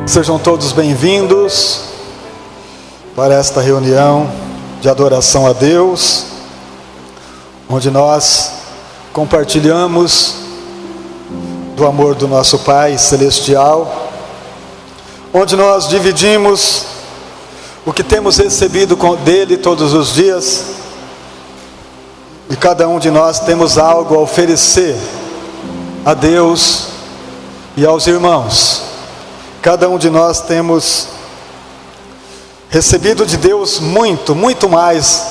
Sejam todos bem-vindos para esta reunião de adoração a Deus, onde nós compartilhamos do amor do nosso Pai Celestial, onde nós dividimos o que temos recebido dele todos os dias, e cada um de nós temos algo a oferecer a Deus e aos irmãos. Cada um de nós temos recebido de Deus muito, muito mais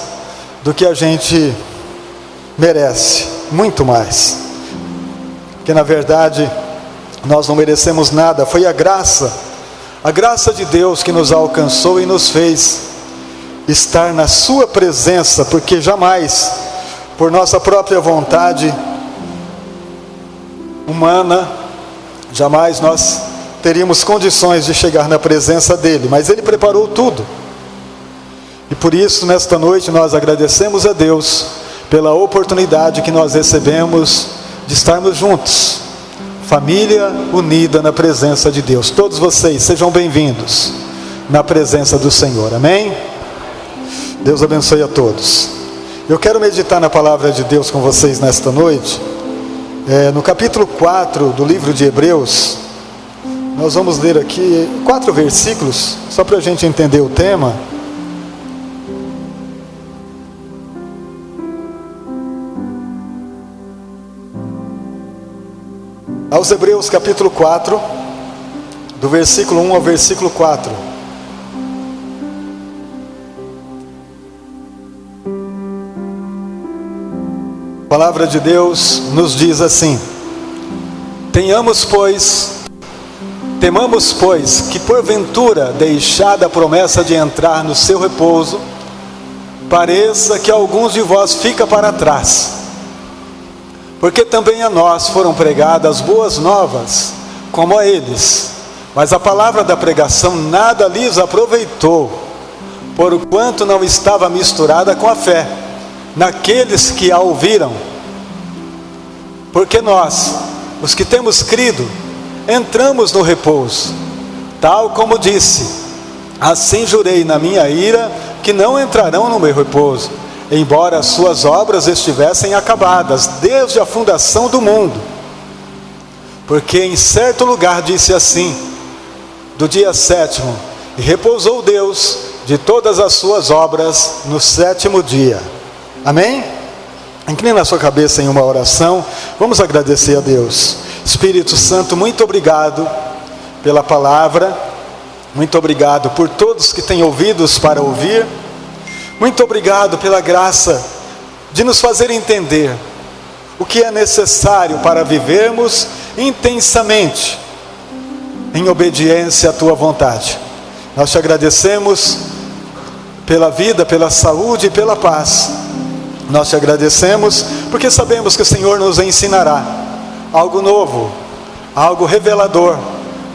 do que a gente merece, muito mais. Porque na verdade nós não merecemos nada, foi a graça de Deus que nos alcançou e nos fez estar na sua presença, porque jamais, por nossa própria vontade humana, jamais nós teríamos condições de chegar na presença dele, mas ele preparou tudo. E por isso, nesta noite, nós agradecemos a Deus pela oportunidade que nós recebemos de estarmos juntos, família unida na presença de Deus. Todos vocês sejam bem-vindos na presença do Senhor, amém? Deus abençoe a todos. Eu quero meditar na palavra de Deus com vocês nesta noite, no capítulo 4 do livro de Hebreus. Nós vamos ler aqui 4 versículos, só para a gente entender o tema. Aos Hebreus capítulo 4, do versículo 1 ao versículo 4. A palavra de Deus nos diz assim: Temamos, pois, que porventura, deixada a promessa de entrar no seu repouso, pareça que alguns de vós ficam para trás. Porque também a nós foram pregadas boas novas, como a eles. Mas a palavra da pregação nada lhes aproveitou, porquanto não estava misturada com a fé naqueles que a ouviram. Porque nós, os que temos crido, entramos no repouso, tal como disse: assim jurei na minha ira, que não entrarão no meu repouso, embora as suas obras estivessem acabadas, desde a fundação do mundo. Porque em certo lugar disse assim, do dia 7º, e repousou Deus de todas as suas obras no 7º dia. Amém? Inclina a sua cabeça em uma oração, vamos agradecer a Deus. Espírito Santo, muito obrigado pela palavra, muito obrigado por todos que têm ouvidos para ouvir, muito obrigado pela graça de nos fazer entender o que é necessário para vivermos intensamente em obediência à tua vontade. Nós te agradecemos pela vida, pela saúde e pela paz. Nós te agradecemos porque sabemos que o Senhor nos ensinará algo novo, algo revelador,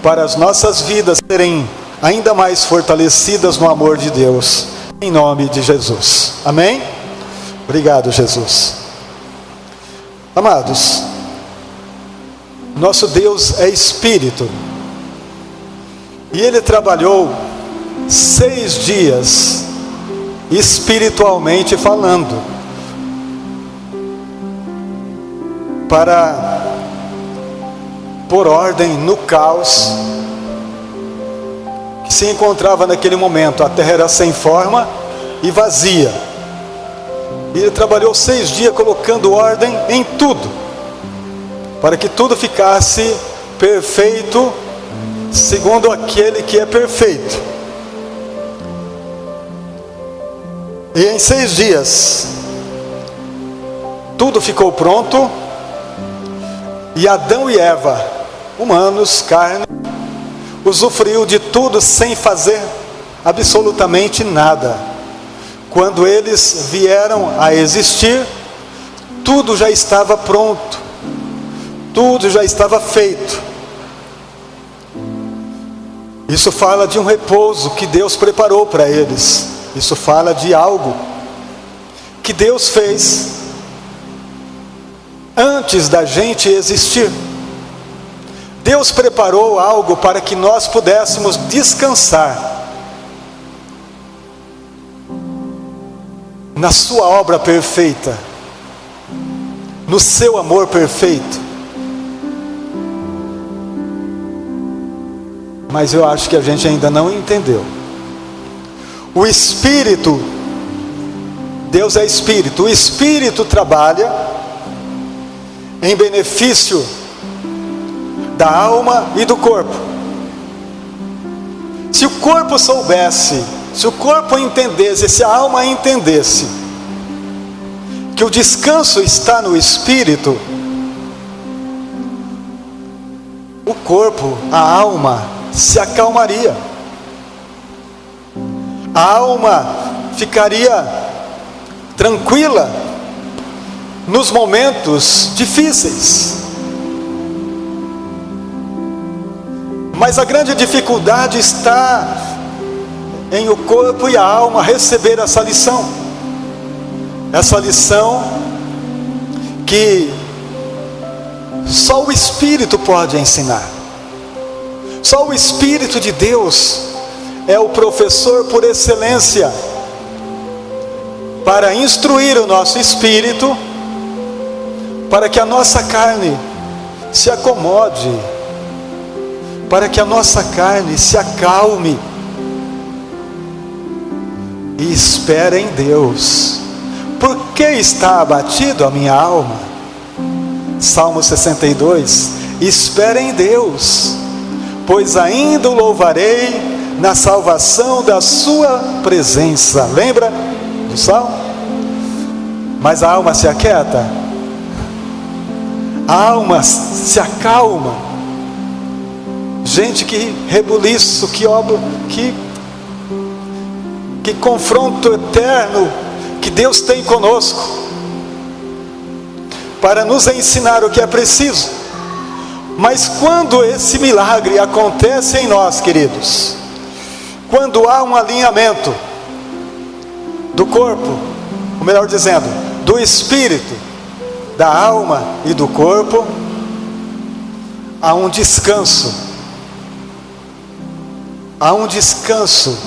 para as nossas vidas serem ainda mais fortalecidas no amor de Deus, em nome de Jesus, amém? Obrigado, Jesus. Amados, nosso Deus é Espírito, e Ele trabalhou 6 dias, espiritualmente falando, para pôr ordem no caos que se encontrava naquele momento. A terra era sem forma e vazia. E ele trabalhou 6 dias colocando ordem em tudo, para que tudo ficasse perfeito, segundo aquele que é perfeito. E em 6 dias, tudo ficou pronto, e Adão e Eva, humanos, carne, usufruiu de tudo sem fazer absolutamente nada. Quando eles vieram a existir, tudo já estava pronto, tudo já estava feito. Isso fala de um repouso que Deus preparou para eles. Isso fala de algo que Deus fez antes da gente existir. Deus preparou algo para que nós pudéssemos descansar na sua obra perfeita, no seu amor perfeito. Mas eu acho que a gente ainda não entendeu. O Espírito, Deus é Espírito, o Espírito trabalha em benefício da alma e do corpo. Se o corpo soubesse, se o corpo entendesse, se a alma entendesse que o descanso está no Espírito, o corpo, a alma se acalmaria. A alma ficaria tranquila nos momentos difíceis. Mas a grande dificuldade está em o corpo e a alma receber essa lição. Essa lição que só o Espírito pode ensinar. Só o Espírito de Deus é o professor por excelência para instruir o nosso espírito, para que a nossa carne se acomode, para que a nossa carne se acalme e espere em Deus. Por que está abatido a minha alma? Salmo 62. Espere em Deus, pois ainda o louvarei na salvação da sua presença. Lembra do salmo? Mas a alma se aquieta, a alma se acalma. Gente, que rebuliço, que obra, que confronto eterno que Deus tem conosco para nos ensinar o que é preciso. Mas quando esse milagre acontece em nós, queridos, quando há um alinhamento do corpo, ou melhor dizendo, do espírito, da alma e do corpo, há um descanso. Há um descanso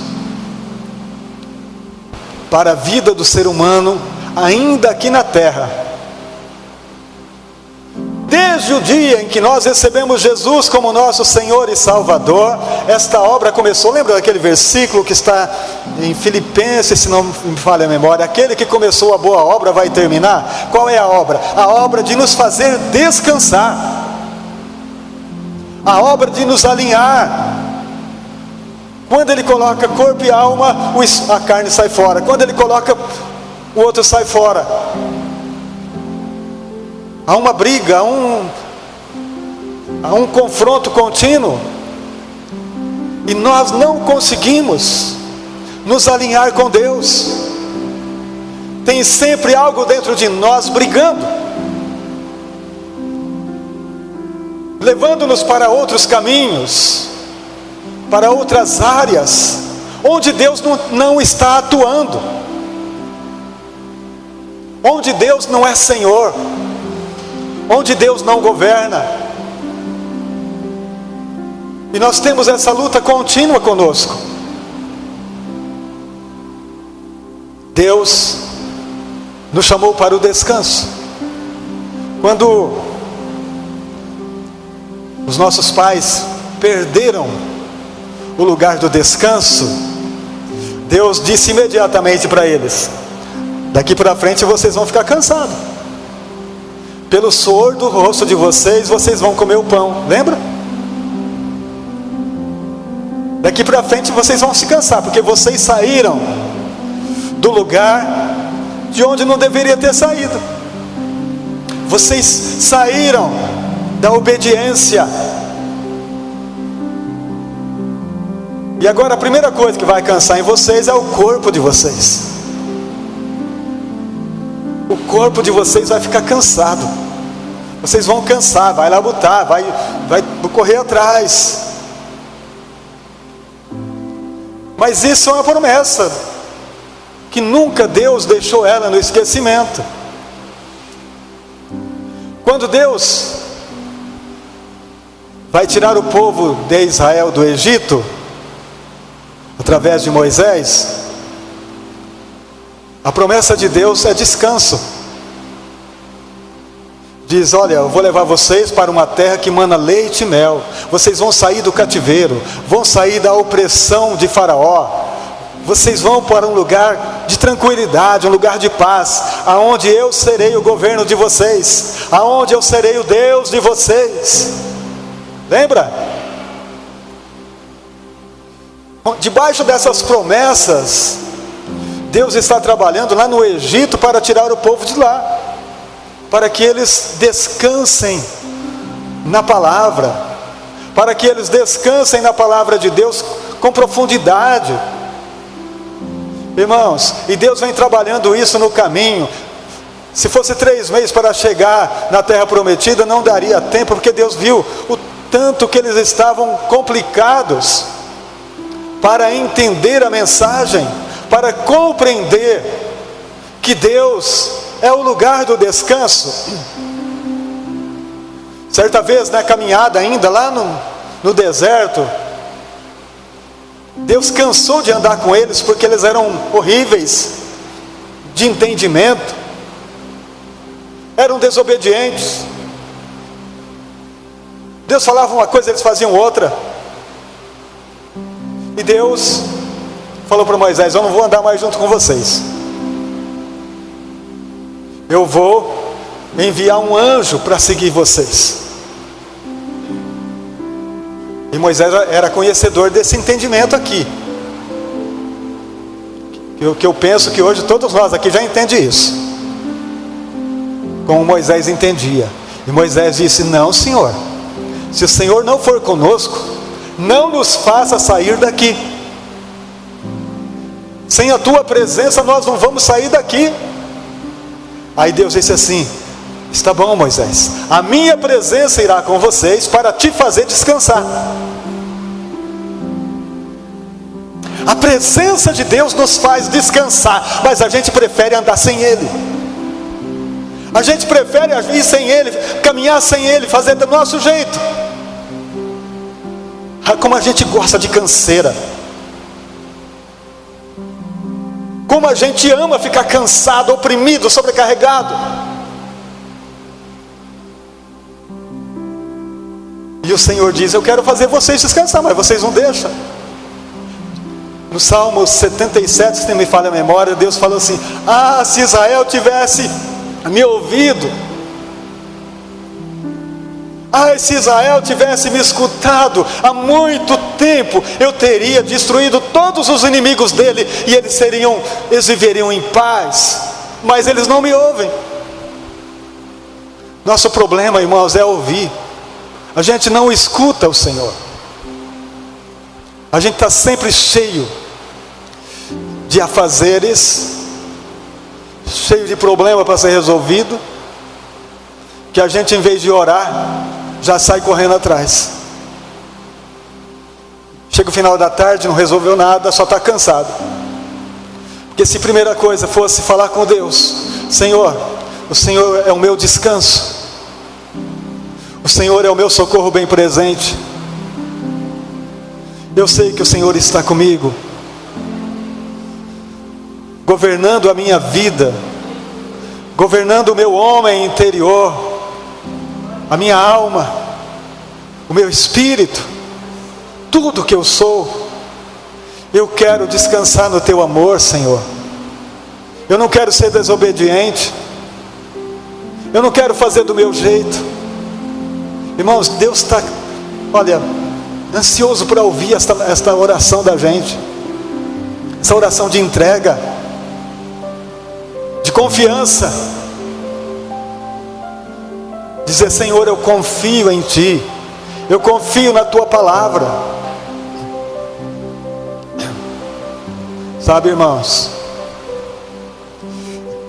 para a vida do ser humano, ainda aqui na terra. Desde o dia em que nós recebemos Jesus como nosso Senhor e Salvador, esta obra começou. Lembra daquele versículo que está em Filipenses, se não me falha a memória? Aquele que começou a boa obra vai terminar. Qual é a obra? A obra de nos fazer descansar, a obra de nos alinhar. Quando Ele coloca corpo e alma, a carne sai fora. Quando Ele coloca, o outro sai fora. Há uma briga, há um confronto contínuo. E nós não conseguimos nos alinhar com Deus. Tem sempre algo dentro de nós brigando, levando-nos para outros caminhos, para outras áreas, onde Deus não está atuando, onde Deus não é Senhor, onde Deus não governa. E nós temos essa luta contínua conosco. Deus nos chamou para o descanso. Quando os nossos pais perderam o lugar do descanso, Deus disse imediatamente para eles: daqui para frente vocês vão ficar cansados. Pelo suor do rosto de vocês, vocês vão comer o pão. Lembra? Daqui para frente vocês vão se cansar, porque vocês saíram do lugar de onde não deveria ter saído. Vocês saíram da obediência. E agora a primeira coisa que vai cansar em vocês é o corpo de vocês. O corpo de vocês vai ficar cansado. Vocês vão cansar, vai labutar, vai correr atrás. Mas isso é uma promessa que nunca Deus deixou ela no esquecimento. Quando Deus vai tirar o povo de Israel do Egito, através de Moisés, a promessa de Deus é descanso. Diz: olha, eu vou levar vocês para uma terra que mana leite e mel. Vocês vão sair do cativeiro, vão sair da opressão de Faraó. Vocês vão para um lugar de tranquilidade, um lugar de paz, aonde eu serei o governo de vocês, aonde eu serei o Deus de vocês. Lembra? Debaixo dessas promessas, Deus está trabalhando lá no Egito para tirar o povo de lá, para que eles descansem na palavra, para que eles descansem na palavra de Deus com profundidade. Irmãos, e Deus vem trabalhando isso no caminho. Se fosse 3 meses para chegar na terra prometida, não daria tempo, porque Deus viu o tanto que eles estavam complicados para entender a mensagem, para compreender que Deus é o lugar do descanso. Certa vez, na caminhada ainda lá no deserto, Deus cansou de andar com eles, porque eles eram horríveis de entendimento, eram desobedientes. Deus falava uma coisa, eles faziam outra. E Deus falou para Moisés: eu não vou andar mais junto com vocês. Eu vou enviar um anjo para seguir vocês. E Moisés era conhecedor desse entendimento aqui. Que eu penso que hoje todos nós aqui já entendem isso, como Moisés entendia. E Moisés disse: não, Senhor, se o Senhor não for conosco, não nos faça sair daqui. Sem a tua presença nós não vamos sair daqui. Aí Deus disse assim: está bom, Moisés, a minha presença irá com vocês para te fazer descansar. A presença de Deus nos faz descansar, mas a gente prefere andar sem Ele. A gente prefere ir sem Ele, caminhar sem Ele, fazer do nosso jeito. Como a gente gosta de canseira. Como a gente ama ficar cansado, oprimido, sobrecarregado. E o Senhor diz: eu quero fazer vocês descansar, mas vocês não deixam. No Salmo 77, se não me falha a memória, Deus falou assim: ah, se Israel tivesse me ouvido, ah, se Israel tivesse me escutado há muito tempo, eu teria destruído todos os inimigos dele, e eles viveriam em paz. Mas eles não me ouvem. Nosso problema, irmãos, é ouvir. A gente não escuta o Senhor. A gente está sempre cheio de afazeres, cheio de problema para ser resolvido, que a gente, em vez de orar, já sai correndo atrás. Chega o final da tarde, não resolveu nada, só está cansado. Porque se a primeira coisa fosse falar com Deus: Senhor, o Senhor é o meu descanso, o Senhor é o meu socorro bem presente, eu sei que o Senhor está comigo, governando a minha vida, governando o meu homem interior, a minha alma, o meu espírito, tudo que eu sou. Eu quero descansar no teu amor, Senhor. Eu não quero ser desobediente, eu não quero fazer do meu jeito. Irmãos, Deus está, olha, ansioso para ouvir esta oração da gente, essa oração de entrega, de confiança. Dizer: Senhor, eu confio em Ti, eu confio na Tua palavra. Sabe, irmãos,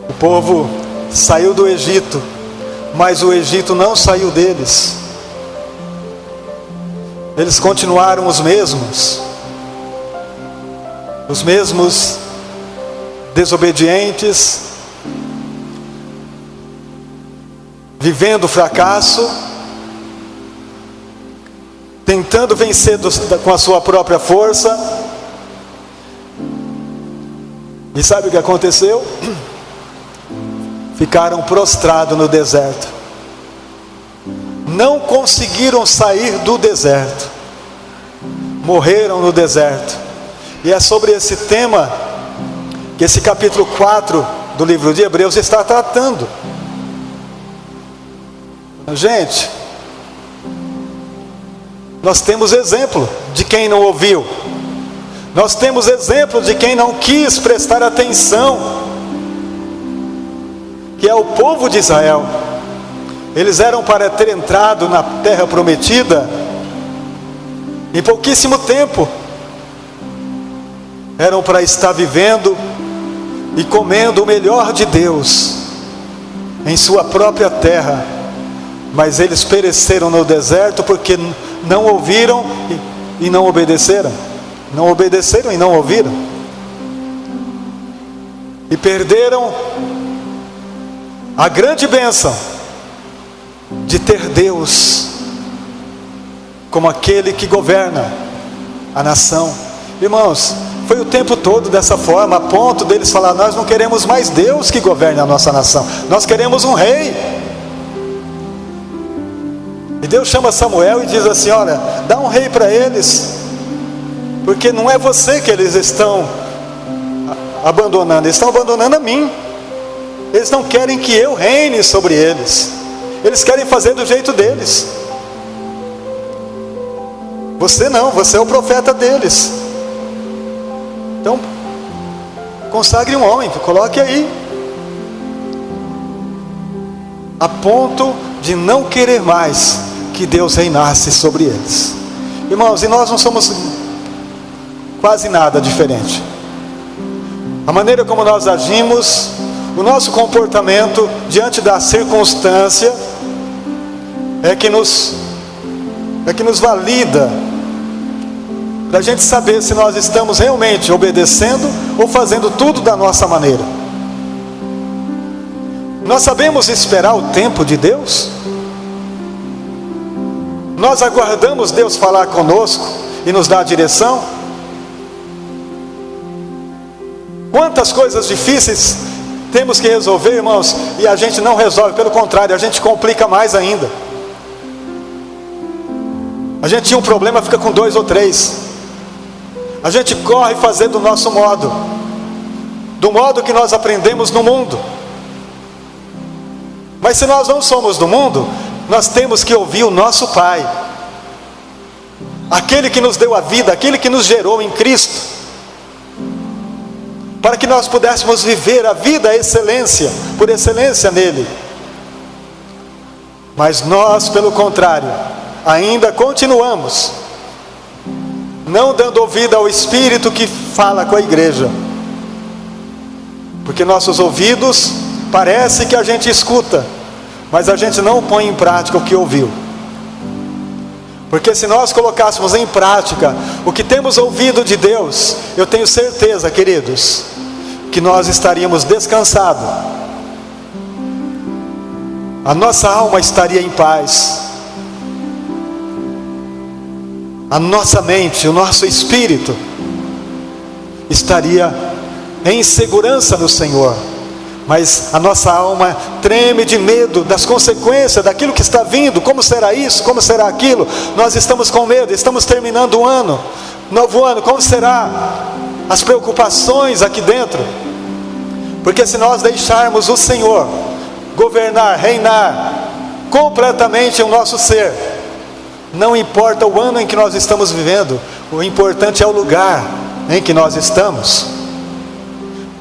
o povo saiu do Egito, mas o Egito não saiu deles. Eles continuaram os mesmos desobedientes, vivendo o fracasso, tentando vencer com a sua própria força. E sabe o que aconteceu? Ficaram prostrados no deserto. Não conseguiram sair do deserto. Morreram no deserto. E é sobre esse tema que esse capítulo 4 do livro de Hebreus está tratando. Gente, nós temos exemplo de quem não ouviu. Nós temos exemplo de quem não quis prestar atenção, que é o povo de Israel. Eles eram para ter entrado na terra prometida em pouquíssimo tempo. Eram para estar vivendo e comendo o melhor de Deus em sua própria terra. Mas eles pereceram no deserto porque não ouviram e não obedeceram. Não obedeceram e não ouviram. E perderam a grande bênção de ter Deus como aquele que governa a nação. Irmãos, foi o tempo todo dessa forma, a ponto deles falar: nós não queremos mais Deus que governe a nossa nação, nós queremos um rei. E Deus chama Samuel e diz assim: olha, dá um rei para eles, porque não é você que eles estão abandonando, eles estão abandonando a mim. Eles não querem que eu reine sobre eles, eles querem fazer do jeito deles. Você não, você é o profeta deles. Então, consagre um homem, coloque aí. A ponto de não querer mais que Deus reinasse sobre eles. Irmãos, e nós não somos quase nada diferente. A maneira como nós agimos, o nosso comportamento diante da circunstância é que nos valida para a gente saber se nós estamos realmente obedecendo ou fazendo tudo da nossa maneira. Nós sabemos esperar o tempo de Deus? Nós aguardamos Deus falar conosco e nos dar a direção? Quantas coisas difíceis temos que resolver, irmãos, e a gente não resolve, pelo contrário, a gente complica mais ainda. A gente tinha um problema, fica com 2 ou 3. A gente corre fazer do nosso modo, do modo que nós aprendemos no mundo. Mas se nós não somos do mundo, nós temos que ouvir o nosso Pai, aquele que nos deu a vida, aquele que nos gerou em Cristo, para que nós pudéssemos viver a vida, a excelência, por excelência nele. Mas nós, pelo contrário, ainda continuamos não dando ouvido ao Espírito que fala com a igreja, porque nossos ouvidos parece que a gente escuta, mas a gente não põe em prática o que ouviu. Porque se nós colocássemos em prática o que temos ouvido de Deus, eu tenho certeza, queridos, que nós estaríamos descansados, a nossa alma estaria em paz, a nossa mente, o nosso espírito estaria em segurança no Senhor. Mas a nossa alma treme de medo das consequências, daquilo que está vindo. Como será isso? Como será aquilo? Nós estamos com medo, estamos terminando o ano, novo ano, como será? As preocupações aqui dentro. Porque se nós deixarmos o Senhor governar, reinar completamente o nosso ser, não importa o ano em que nós estamos vivendo, o importante é o lugar em que nós estamos.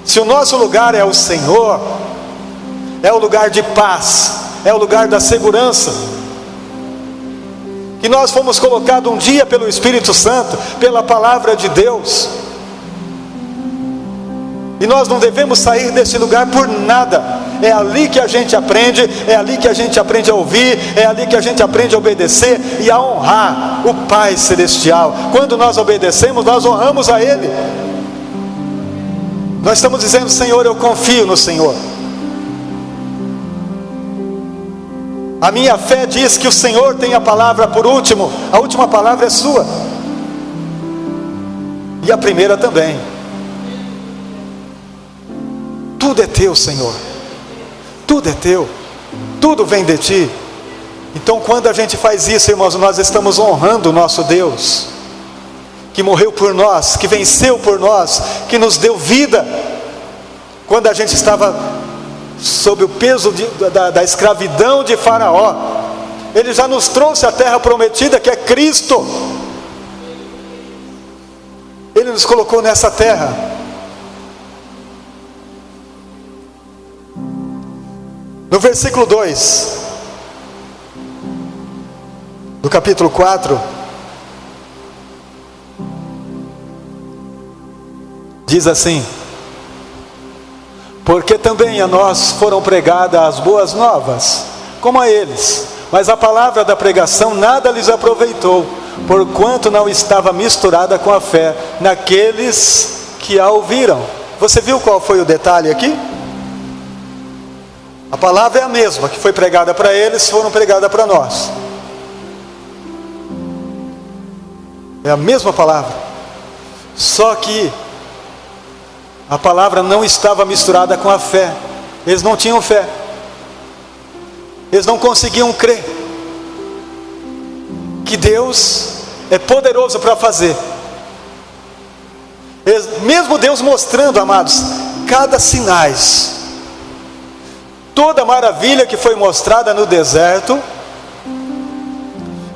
Se o nosso lugar é o Senhor, é o lugar de paz, é o lugar da segurança, que nós fomos colocados um dia pelo Espírito Santo, pela palavra de Deus, e nós não devemos sair desse lugar por nada. É ali que a gente aprende, é ali que a gente aprende a ouvir, é ali que a gente aprende a obedecer e a honrar o Pai Celestial. Quando nós obedecemos, nós honramos a Ele. Nós estamos dizendo: Senhor, eu confio no Senhor. A minha fé diz que o Senhor tem a palavra por último. A última palavra é sua. E a primeira também. Tudo é teu, Senhor. Tudo é teu. Tudo vem de ti. Então quando a gente faz isso, irmãos, nós estamos honrando o nosso Deus, que morreu por nós, que venceu por nós, que nos deu vida. Quando a gente estava sob o peso da escravidão de Faraó, Ele já nos trouxe a terra prometida, que é Cristo. Ele nos colocou nessa terra. No versículo 2 do capítulo 4, diz assim: porque também a nós foram pregadas as boas novas, como a eles, mas a palavra da pregação nada lhes aproveitou, porquanto não estava misturada com a fé naqueles que a ouviram. Você viu qual foi o detalhe aqui? A palavra é a mesma que foi pregada para eles, foram pregada para nós. É a mesma palavra, só que a palavra não estava misturada com a fé. Eles não tinham fé. Eles não conseguiam crer que Deus é poderoso para fazer. Mesmo Deus mostrando, amados, cada sinais, toda maravilha que foi mostrada no deserto,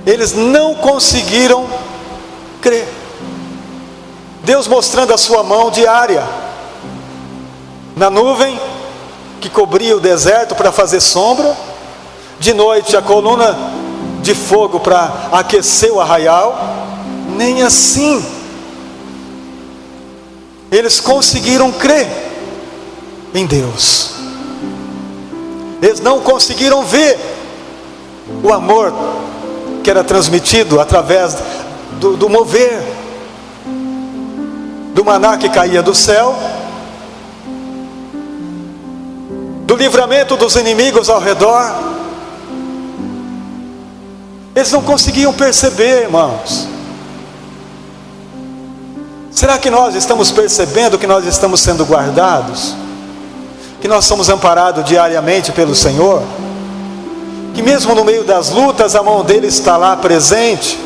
eles não conseguiram crer. Deus mostrando a sua mão diária, na nuvem que cobria o deserto para fazer sombra, de noite a coluna de fogo para aquecer o arraial. Nem assim eles conseguiram crer em Deus. Eles não conseguiram ver o amor que era transmitido através do mover do maná que caía do céu, do livramento dos inimigos ao redor. Eles não conseguiam perceber, irmãos. Será que nós estamos percebendo que nós estamos sendo guardados? Que nós somos amparados diariamente pelo Senhor? Que mesmo no meio das lutas, a mão dele está lá presente,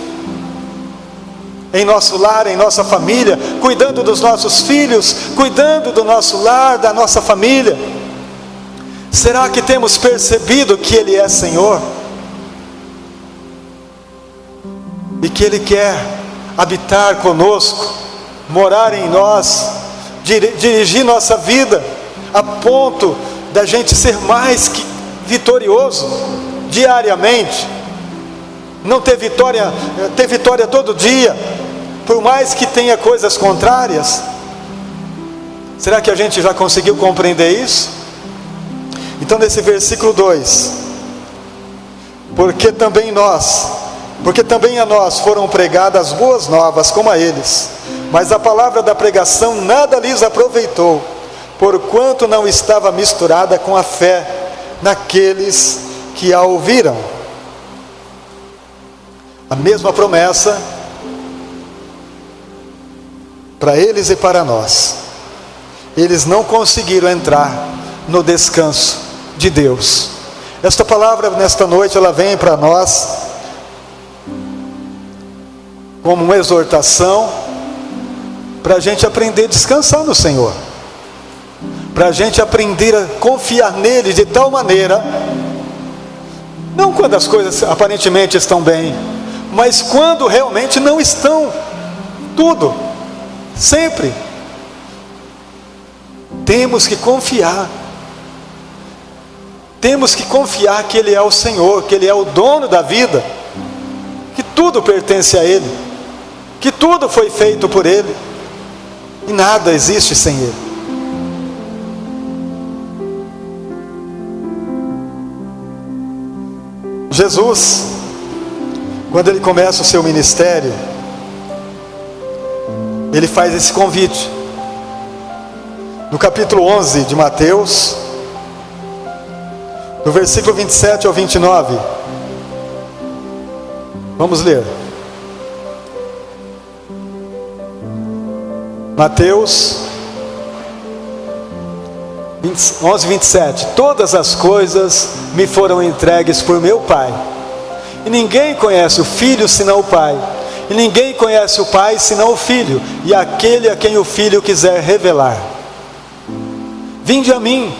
em nosso lar, em nossa família, cuidando dos nossos filhos, cuidando do nosso lar, da nossa família? Será que temos percebido que Ele é Senhor? E que Ele quer habitar conosco, morar em nós, dirigir nossa vida, a ponto da gente ser mais que vitorioso diariamente? Não ter vitória todo dia, por mais que tenha coisas contrárias. Será que a gente já conseguiu compreender isso? Então nesse versículo 2, porque também a nós foram pregadas boas novas como a eles, mas a palavra da pregação nada lhes aproveitou, porquanto não estava misturada com a fé naqueles que a ouviram. A mesma promessa para eles e para nós. Eles não conseguiram entrar no descanso de Deus. Esta palavra nesta noite, ela vem para nós como uma exortação para a gente aprender a descansar no Senhor, para a gente aprender a confiar nele de tal maneira, não quando as coisas aparentemente estão bem, mas quando realmente não estão, tudo, sempre, temos que confiar que Ele é o Senhor, que Ele é o dono da vida, que tudo pertence a Ele, que tudo foi feito por Ele, e nada existe sem Ele. Jesus, quando Ele começa o seu ministério, Ele faz esse convite. No capítulo 11 de Mateus, do versículo 27 ao 29. Vamos ler. Mateus 11, 27. Todas as coisas me foram entregues por meu Pai. E ninguém conhece o Filho senão o Pai. E ninguém conhece o Pai senão o Filho, e aquele a quem o Filho quiser revelar. Vinde a mim,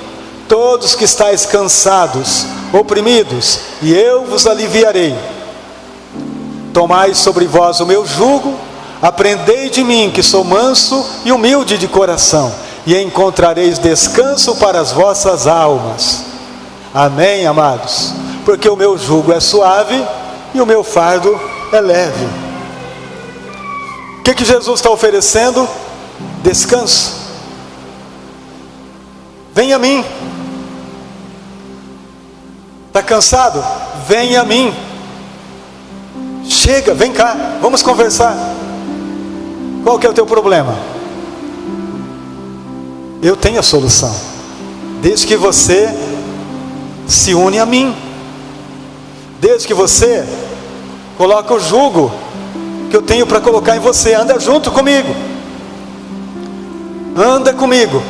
todos que estáis cansados, oprimidos, e eu vos aliviarei. Tomai sobre vós o meu jugo, aprendei de mim, que sou manso e humilde de coração, e encontrareis descanso para as vossas almas. Amém, amados? Porque o meu jugo é suave e o meu fardo é leve. O que Jesus está oferecendo? Descanso. Venha a mim. Está cansado? Venha a mim. Chega, vem cá, vamos conversar. Qual que é o teu problema? Eu tenho a solução, desde que você se une a mim, desde que você coloca o jugo que eu tenho para colocar em você. Anda junto comigo, anda comigo,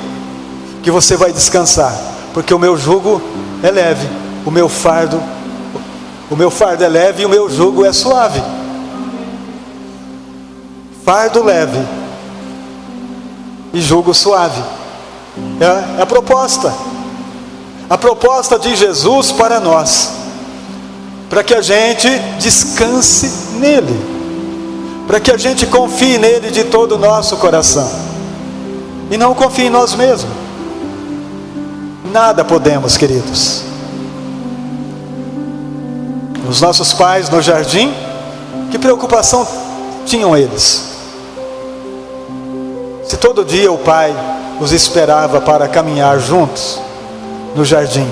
que você vai descansar, porque o meu jugo é leve, o meu fardo é leve e o meu jugo é suave. Fardo leve e jugo suave. É a proposta de Jesus para nós, para que a gente descanse nele, para que a gente confie nele de todo o nosso coração, e não confie em nós mesmos. Nada podemos, queridos. Os nossos pais no jardim, que preocupação tinham eles? Se todo dia o pai os esperava para caminhar juntos no jardim,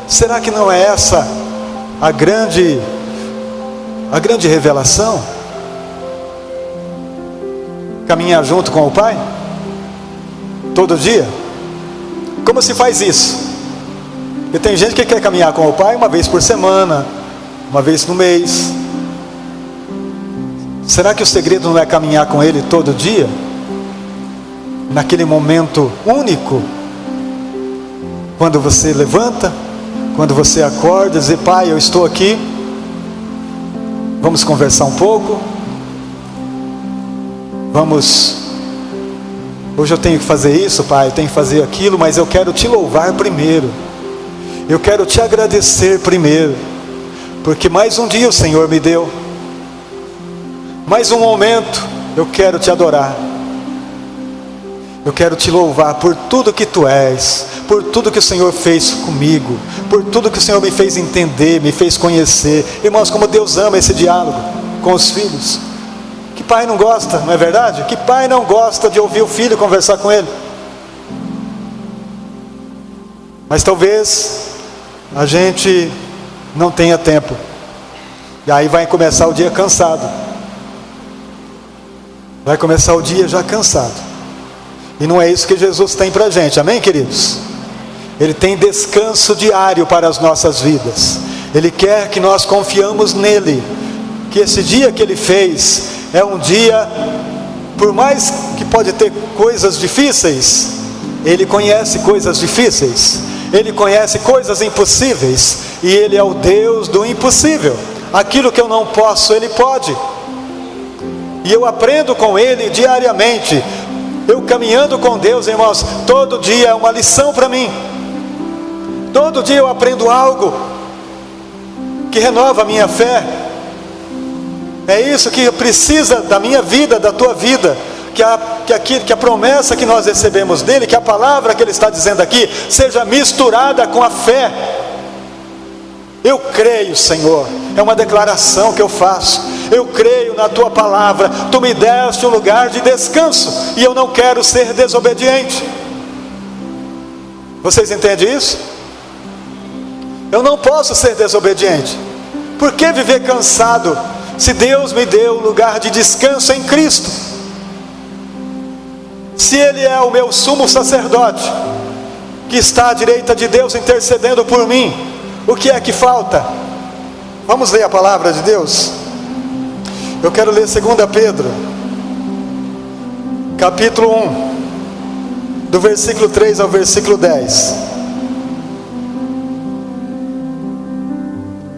será que não é essa a grande revelação? Caminhar junto com o pai? Todo dia? Como se faz isso? Porque tem gente que quer caminhar com o pai uma vez por semana, uma vez no mês. Será que o segredo não é caminhar com ele todo dia? Naquele momento único, quando você levanta, quando você acorda, dizer: pai, eu estou aqui, vamos conversar um pouco, hoje eu tenho que fazer isso, pai, eu tenho que fazer aquilo, mas eu quero te louvar primeiro, eu quero te agradecer primeiro, porque mais um dia o Senhor me deu, mais um momento, eu quero te adorar, eu quero te louvar por tudo que tu és, por tudo que o Senhor fez comigo, por tudo que o Senhor me fez entender, me fez conhecer. Irmãos, como Deus ama esse diálogo com os filhos. Que pai não gosta, não é verdade? Que pai não gosta de ouvir o filho conversar com ele? Mas talvez a gente não tenha tempo, e aí vai começar o dia cansado, vai começar o dia já cansado. E não é isso que Jesus tem para a gente, amém, queridos? Ele tem descanso diário para as nossas vidas. Ele quer que nós confiamos nele, que esse dia que ele fez é um dia, por mais que pode ter coisas difíceis, ele conhece coisas difíceis, ele conhece coisas impossíveis, e ele é o Deus do impossível. Aquilo que eu não posso, ele pode, e eu aprendo com ele diariamente. Eu caminhando com Deus, irmãos, todo dia é uma lição para mim. Todo dia eu aprendo algo que renova a minha fé. É isso que precisa da minha vida, da tua vida, que a promessa que nós recebemos dele, que a palavra que ele está dizendo aqui, seja misturada com a fé. Eu creio, Senhor, é uma declaração que eu faço. Eu creio na tua palavra, tu me deste um lugar de descanso, e eu não quero ser desobediente. Vocês entendem isso? Eu não posso ser desobediente. Por que viver cansado, se Deus me deu um lugar de descanso em Cristo? Se ele é o meu sumo sacerdote, que está à direita de Deus intercedendo por mim, O que é que falta? Vamos ler a palavra de Deus? Eu quero ler 2 Pedro, capítulo 1, do versículo 3 ao versículo 10.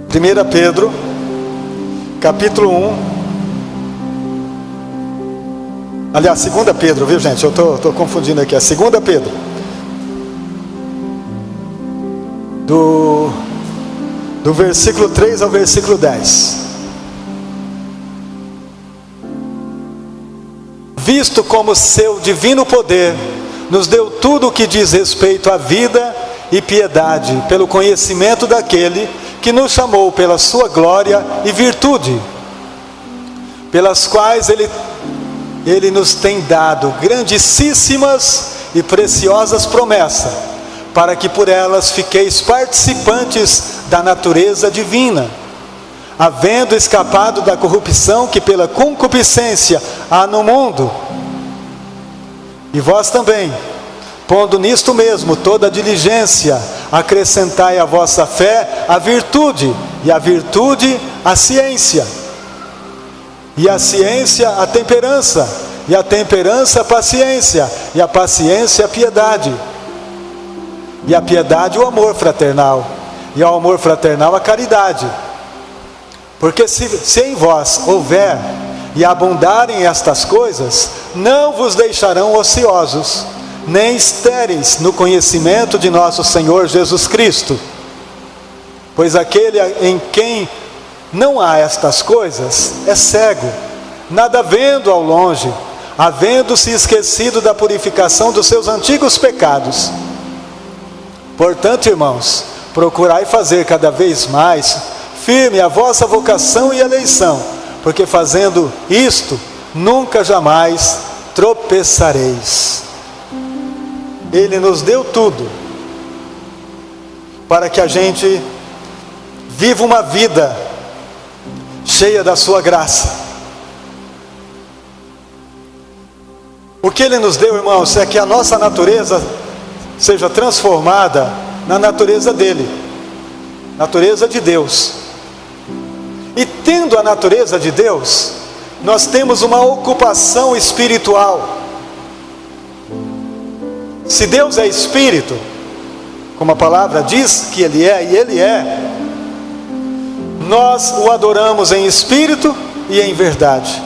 1 Pedro, capítulo 1. Aliás, 2 Pedro, viu gente? Eu estou confundindo aqui. É 2 Pedro. Do versículo 3 ao versículo 10. Visto como seu divino poder nos deu tudo o que diz respeito à vida e piedade, pelo conhecimento daquele que nos chamou pela sua glória e virtude, pelas quais Ele nos tem dado grandíssimas e preciosas promessas, para que por elas fiqueis participantes da natureza divina, havendo escapado da corrupção que pela concupiscência há no mundo. E vós também, pondo nisto mesmo toda a diligência, acrescentai à vossa fé a virtude, e a virtude a ciência, e a ciência a temperança, e a temperança a paciência, e a paciência a piedade, e a piedade o amor fraternal, e ao amor fraternal a caridade. Porque se em vós houver e abundarem estas coisas, não vos deixarão ociosos, nem estéreis no conhecimento de nosso Senhor Jesus Cristo. Pois aquele em quem não há estas coisas é cego, nada vendo ao longe, havendo-se esquecido da purificação dos seus antigos pecados. Portanto, irmãos, procurai fazer cada vez mais firme a vossa vocação e eleição, porque fazendo isto, nunca jamais tropeçareis. Ele nos deu tudo para que a gente viva uma vida cheia da sua graça. O que Ele nos deu, irmãos, é que a nossa natureza seja transformada na natureza dEle, natureza de Deus. E tendo a natureza de Deus, nós temos uma ocupação espiritual. Se Deus é Espírito, como a palavra diz que Ele é, e Ele é, nós o adoramos em Espírito e em verdade.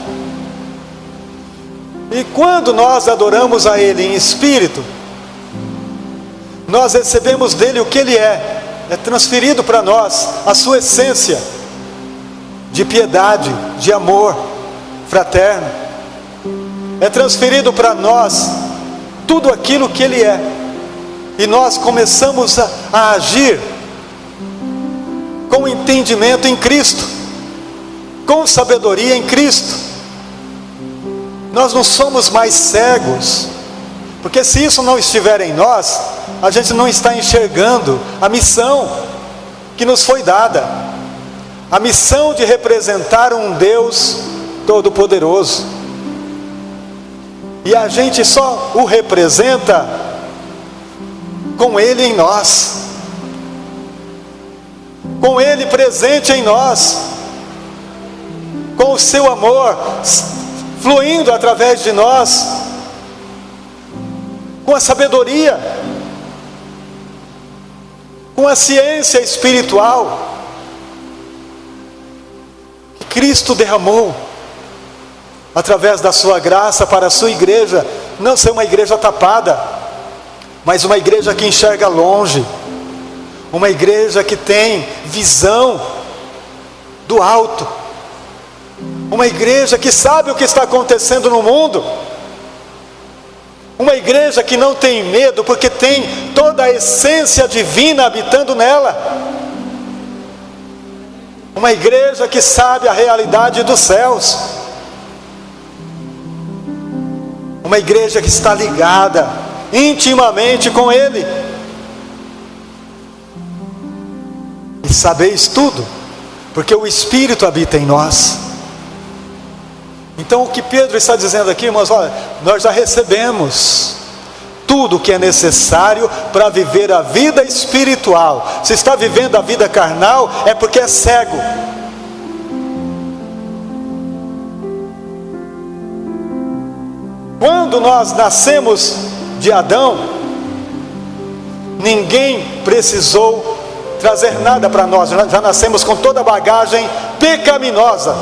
E quando nós adoramos a Ele em Espírito, nós recebemos dEle o que Ele é transferido para nós a sua essência de piedade, de amor fraterno. É transferido para nós tudo aquilo que Ele é. E nós começamos a agir com entendimento em Cristo, com sabedoria em Cristo. Nós não somos mais cegos, porque se isso não estiver em nós, a gente não está enxergando a missão que nos foi dada. A missão de representar um Deus Todo-Poderoso. E a gente só o representa com Ele em nós, com Ele presente em nós, com o seu amor fluindo através de nós, com a sabedoria, com a ciência espiritual que Cristo derramou através da sua graça para a sua igreja. Não ser uma igreja tapada, mas uma igreja que enxerga longe, uma igreja que tem visão do alto, uma igreja que sabe o que está acontecendo no mundo, uma igreja que não tem medo, porque tem toda a essência divina habitando nela, uma igreja que sabe a realidade dos céus, uma igreja que está ligada intimamente com Ele. E sabeis tudo, porque o Espírito habita em nós. Então o que Pedro está dizendo aqui, irmãos, olha, nós já recebemos tudo que é necessário para viver a vida espiritual. Se está vivendo a vida carnal, é porque é cego. Quando nós nascemos de Adão, ninguém precisou trazer nada para nós, já nascemos com toda a bagagem pecaminosa.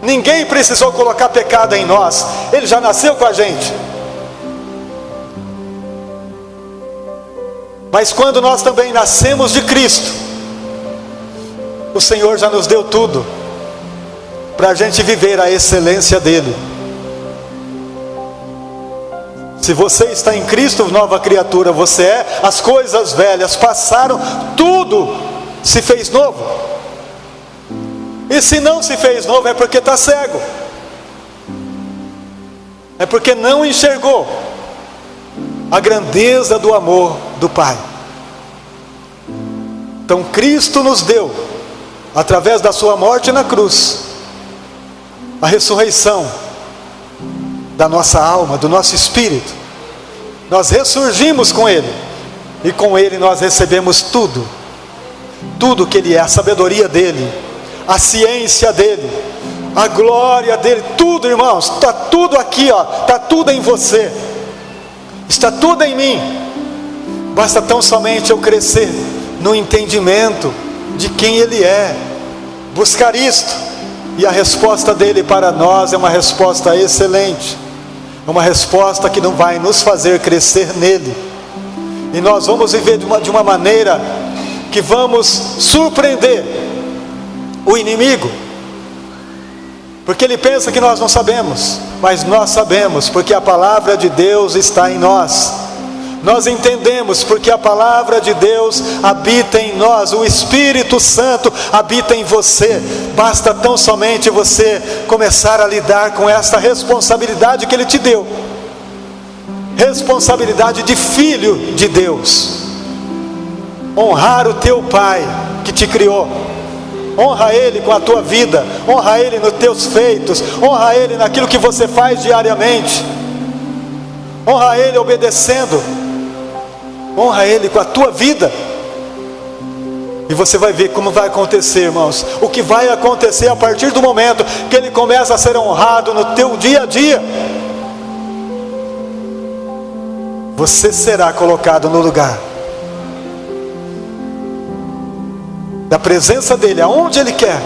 Ninguém precisou colocar pecado em nós, ele já nasceu com a gente. Mas quando nós também nascemos de Cristo, o Senhor já nos deu tudo para a gente viver a excelência dele. Se você está em Cristo, nova criatura você é. As coisas velhas passaram, tudo se fez novo. E se não se fez novo, é porque está cego, é porque não enxergou a grandeza do amor do Pai. Então Cristo nos deu, através da sua morte na cruz, a ressurreição da nossa alma, do nosso espírito. Nós ressurgimos com Ele, e com Ele nós recebemos tudo, tudo que Ele é, a sabedoria dEle, a ciência dEle, a glória dEle, tudo, irmãos, está tudo aqui, está tudo em você, está tudo em mim. Basta tão somente eu crescer no entendimento de quem Ele é, buscar isto, e a resposta dEle para nós é uma resposta excelente, é uma resposta que não vai nos fazer crescer nele, e nós vamos viver de uma maneira que vamos surpreender o inimigo, porque ele pensa que nós não sabemos, mas nós sabemos, porque a palavra de Deus está em nós. Nós entendemos porque a palavra de Deus habita em nós, o Espírito Santo habita em você. Basta tão somente você começar a lidar com essa responsabilidade que Ele te deu, responsabilidade de filho de Deus. Honrar o teu Pai que te criou, honra Ele com a tua vida, honra Ele nos teus feitos, honra Ele naquilo que você faz diariamente, honra Ele obedecendo, honra Ele com a tua vida. E você vai ver como vai acontecer, irmãos. O que vai acontecer a partir do momento que Ele começa a ser honrado no teu dia a dia, você será colocado no lugar da presença dEle, aonde Ele quer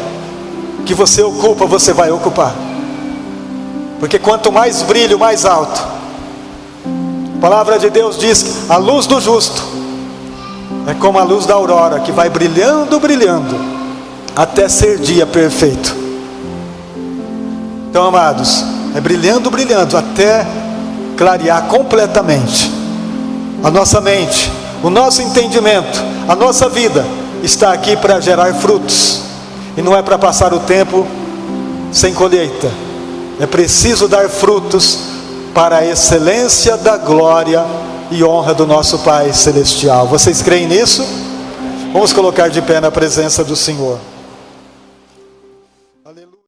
que você ocupa, você vai ocupar. Porque quanto mais brilho, mais alto. A palavra de Deus diz que a luz do justo é como a luz da aurora, que vai brilhando, brilhando, até ser dia perfeito. Então, amados, é brilhando, brilhando, até clarear completamente. A nossa mente, o nosso entendimento, a nossa vida está aqui para gerar frutos, e não é para passar o tempo sem colheita. É preciso dar frutos para a excelência da glória e honra do nosso Pai Celestial. Vocês creem nisso? Vamos colocar de pé na presença do Senhor.